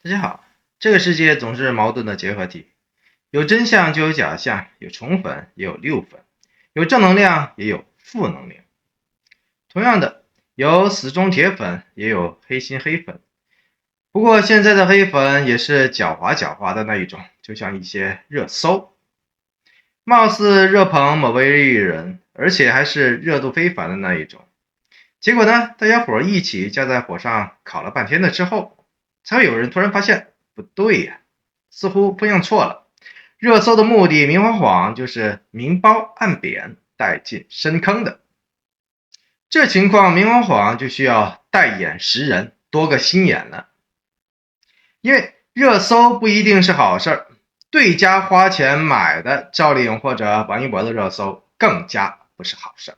大家好，这个世界总是矛盾的结合体，有真相就有假象，有宠粉也有溜粉，有正能量也有负能量。同样的，有死忠铁粉，也有黑心黑粉。不过现在的黑粉也是狡猾的那一种，就像一些热搜，貌似热捧某位艺人，而且还是热度非凡的那一种。结果呢，大家伙一起架在火上烤了半天了之后，才会有人突然发现不对呀，似乎方向错了。热搜的目的明晃晃就是明褒暗贬，带进深坑的。这情况明晃晃就需要带眼识人，多个心眼了。因为热搜不一定是好事儿，对家花钱买的赵丽颖或者王一博的热搜更加不是好事儿。